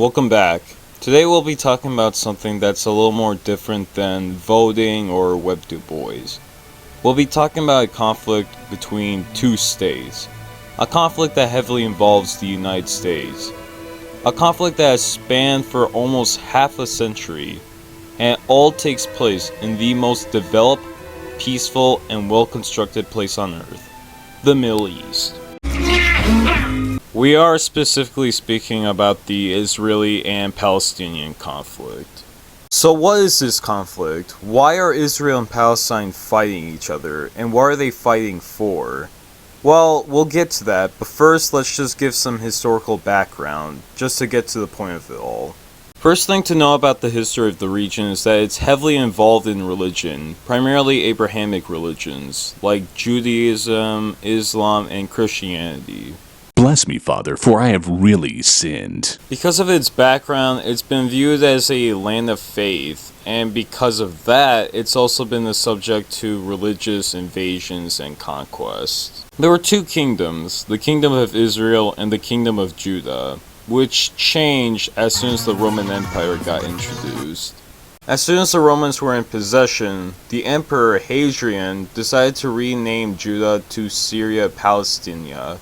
Welcome back. Today we'll be talking about something that's a little more different than voting or Web2 boys. We'll be talking about a conflict between two states. A conflict that heavily involves the United States. A conflict that has spanned for almost half a century, and it all takes place in the most developed, peaceful, and well-constructed place on Earth, the Middle East. We are specifically speaking about the Israeli and Palestinian conflict. So what is this conflict? Why are Israel and Palestine fighting each other? And what are they fighting for? Well, we'll get to that, but first let's just give some historical background, just to get to the point of it all. First thing to know about the history of the region is that it's heavily involved in religion, primarily Abrahamic religions, like Judaism, Islam, and Christianity. Bless me, Father, for I have really sinned. Because of its background, it's been viewed as a land of faith, and because of that, it's also been the subject to religious invasions and conquest. There were two kingdoms, the Kingdom of Israel and the Kingdom of Judah, which changed as soon as the Roman Empire got introduced. As soon as the Romans were in possession, the Emperor Hadrian decided to rename Judah to Syria Palestina,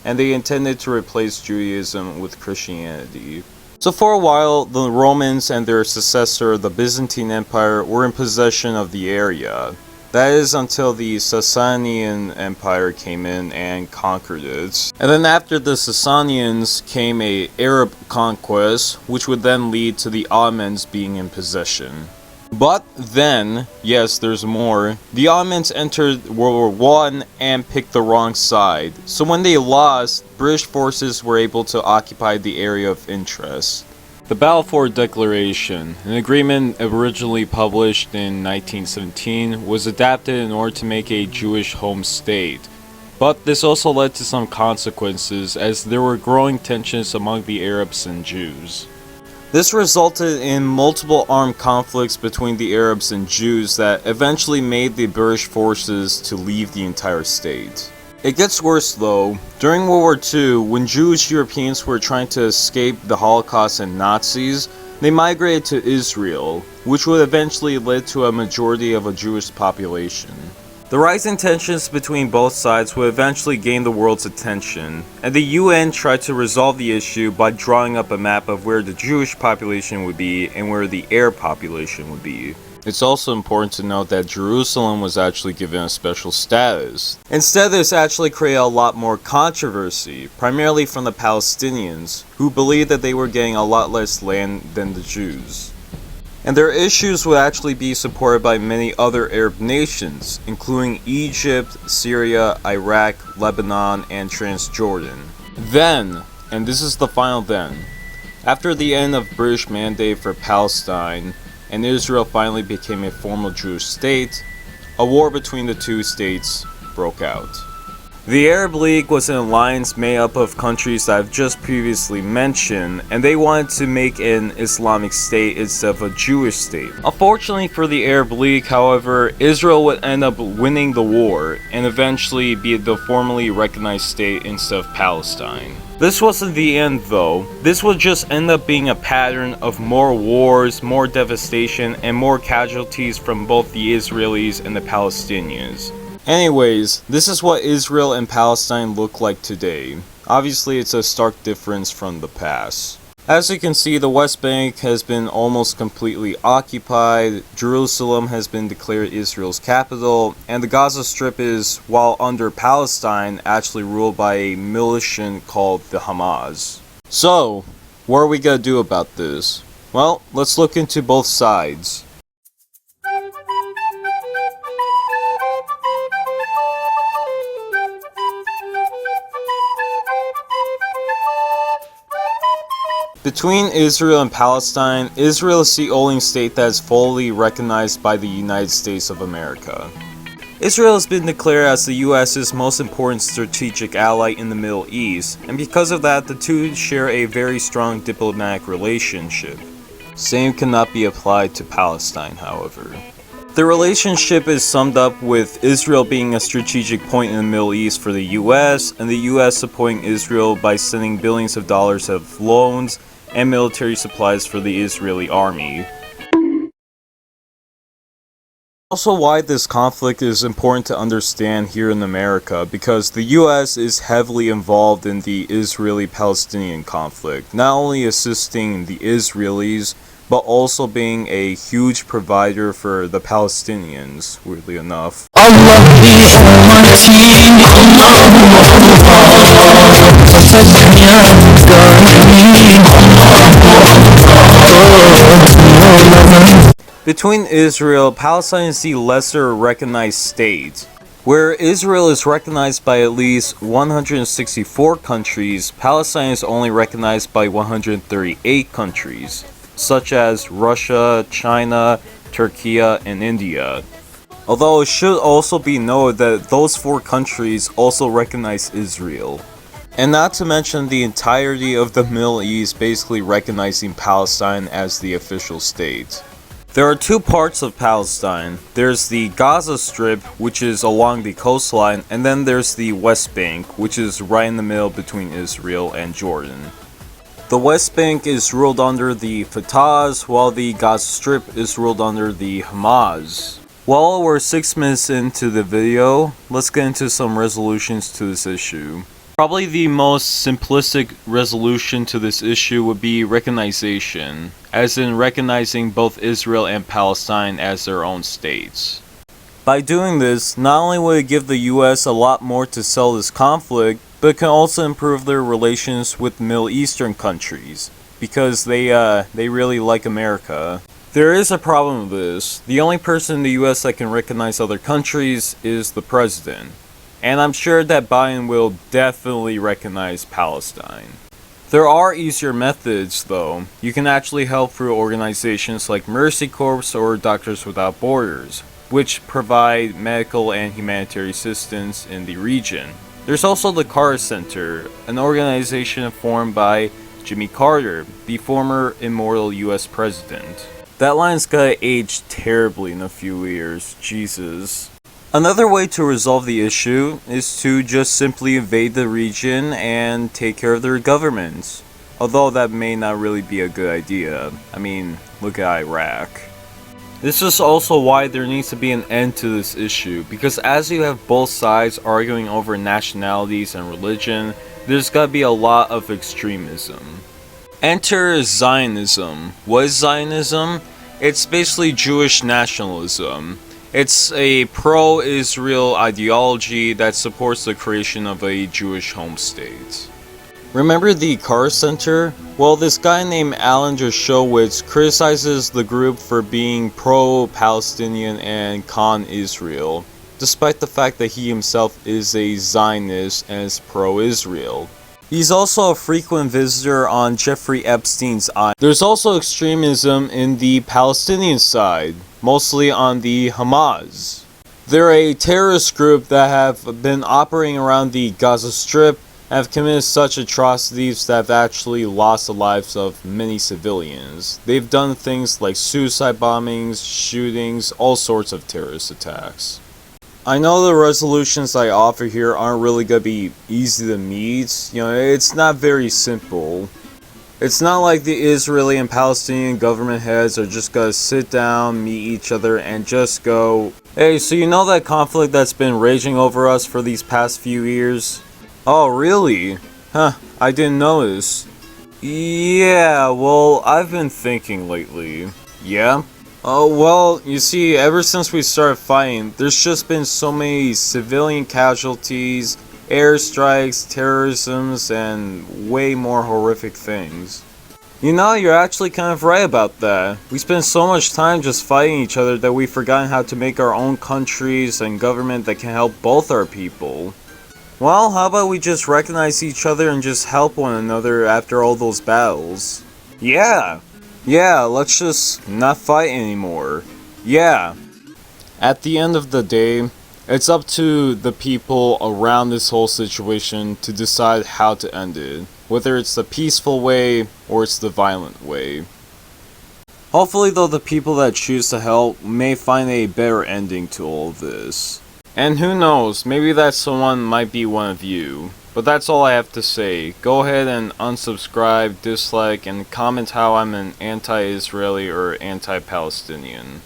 and they intended to replace Judaism with Christianity. So for a while, the Romans and their successor, the Byzantine Empire, were in possession of the area. That is until the Sasanian Empire came in and conquered it. And then after the Sasanians came a Arab conquest, which would then lead to the Ottomans being in possession. But then, yes, there's more, the Ottomans entered World War I and picked the wrong side. So when they lost, British forces were able to occupy the area of interest. The Balfour Declaration, an agreement originally published in 1917, was adapted in order to make a Jewish home state. But this also led to some consequences, as there were growing tensions among the Arabs and Jews. This resulted in multiple armed conflicts between the Arabs and Jews that eventually made the British forces to leave the entire state. It gets worse though. During World War II, when Jewish Europeans were trying to escape the Holocaust and Nazis, they migrated to Israel, which would eventually lead to a majority of a Jewish population. The rising tensions between both sides would eventually gain the world's attention, and the UN tried to resolve the issue by drawing up a map of where the Jewish population would be and where the Arab population would be. It's also important to note that Jerusalem was actually given a special status. Instead, this actually created a lot more controversy, primarily from the Palestinians, who believed that they were getting a lot less land than the Jews. And their issues would actually be supported by many other Arab nations, including Egypt, Syria, Iraq, Lebanon, and Transjordan. Then, and this is the final then, after the end of British mandate for Palestine, and Israel finally became a formal Jewish state, a war between the two states broke out. The Arab League was an alliance made up of countries that I've just previously mentioned, and they wanted to make an Islamic state instead of a Jewish state. Unfortunately for the Arab League, however, Israel would end up winning the war, and eventually be the formally recognized state instead of Palestine. This wasn't the end though. This would just end up being a pattern of more wars, more devastation, and more casualties from both the Israelis and the Palestinians. Anyways, this is what Israel and Palestine look like today. Obviously, it's a stark difference from the past. As you can see, the West Bank has been almost completely occupied, Jerusalem has been declared Israel's capital, and the Gaza Strip is, while under Palestine, actually ruled by a militant called the Hamas. So, what are we gonna do about this? Well, let's look into both sides. Between Israel and Palestine, Israel is the only state that is fully recognized by the United States of America. Israel has been declared as the US's most important strategic ally in the Middle East, and because of that, the two share a very strong diplomatic relationship. Same cannot be applied to Palestine, however. The relationship is summed up with Israel being a strategic point in the Middle East for the US, and the US supporting Israel by sending billions of dollars of loans and military supplies for the Israeli army. Also why this conflict is important to understand here in America, because the US is heavily involved in the Israeli-Palestinian conflict, not only assisting the Israelis, but also being a huge provider for the Palestinians, weirdly enough. Between Israel, Palestine is the lesser recognized state. Where Israel is recognized by at least 164 countries, Palestine is only recognized by 138 countries, such as Russia, China, Turkey, and India. Although it should also be noted that those 4 countries also recognize Israel. And not to mention the entirety of the Middle East basically recognizing Palestine as the official state. There are 2 parts of Palestine. There's the Gaza Strip, which is along the coastline, and then there's the West Bank, which is right in the middle between Israel and Jordan. The West Bank is ruled under the Fatahs, while the Gaza Strip is ruled under the Hamas. While we're 6 minutes into the video, let's get into some resolutions to this issue. Probably the most simplistic resolution to this issue would be recognition, as in recognizing both Israel and Palestine as their own states. By doing this, not only would it give the US a lot more to sell this conflict, but it can also improve their relations with Middle Eastern countries, because they really like America. There is a problem with this. The only person in the US that can recognize other countries is the president. And I'm sure that Biden will definitely recognize Palestine. There are easier methods though. You can actually help through organizations like Mercy Corps or Doctors Without Borders, which provide medical and humanitarian assistance in the region. There's also the Carter Center, an organization formed by Jimmy Carter, the former immortal US president. That line's gonna age terribly in a few years, Jesus. Another way to resolve the issue is to just simply invade the region and take care of their governments. Although that may not really be a good idea. I mean, look at Iraq. This is also why there needs to be an end to this issue, because as you have both sides arguing over nationalities and religion, there's gotta be a lot of extremism. Enter Zionism. What is Zionism? It's basically Jewish nationalism. It's a pro-Israel ideology that supports the creation of a Jewish home state. Remember the Carter Center? Well, this guy named Alan Dershowitz criticizes the group for being pro-Palestinian and con-Israel, despite the fact that he himself is a Zionist and is pro-Israel. He's also a frequent visitor on Jeffrey Epstein's island. There's also extremism in the Palestinian side, mostly on the Hamas. They're a terrorist group that have been operating around the Gaza Strip and have committed such atrocities that have actually lost the lives of many civilians. They've done things like suicide bombings, shootings, all sorts of terrorist attacks. I know the resolutions I offer here aren't really gonna be easy to meet. It's not very simple. It's not like the Israeli and Palestinian government heads are just gonna sit down, meet each other, and just go, "Hey, so you know that conflict that's been raging over us for these past few years?" "Oh, really? Huh, I didn't notice." "Yeah, well, I've been thinking lately." "Yeah?" "Oh, well, you see, ever since we started fighting, there's just been so many civilian casualties, airstrikes, terrorisms, and way more horrific things." You're actually kind of right about that. We spend so much time just fighting each other that we've forgotten how to make our own countries and government that can help both our people. Well, how about we just recognize each other and just help one another after all those battles? Yeah! Yeah, let's just not fight anymore. Yeah. At the end of the day, it's up to the people around this whole situation to decide how to end it. Whether it's the peaceful way or it's the violent way. Hopefully though, the people that choose to help may find a better ending to all of this. And who knows, maybe that someone might be one of you. But that's all I have to say. Go ahead and unsubscribe, dislike, and comment how I'm an anti-Israeli or anti-Palestinian.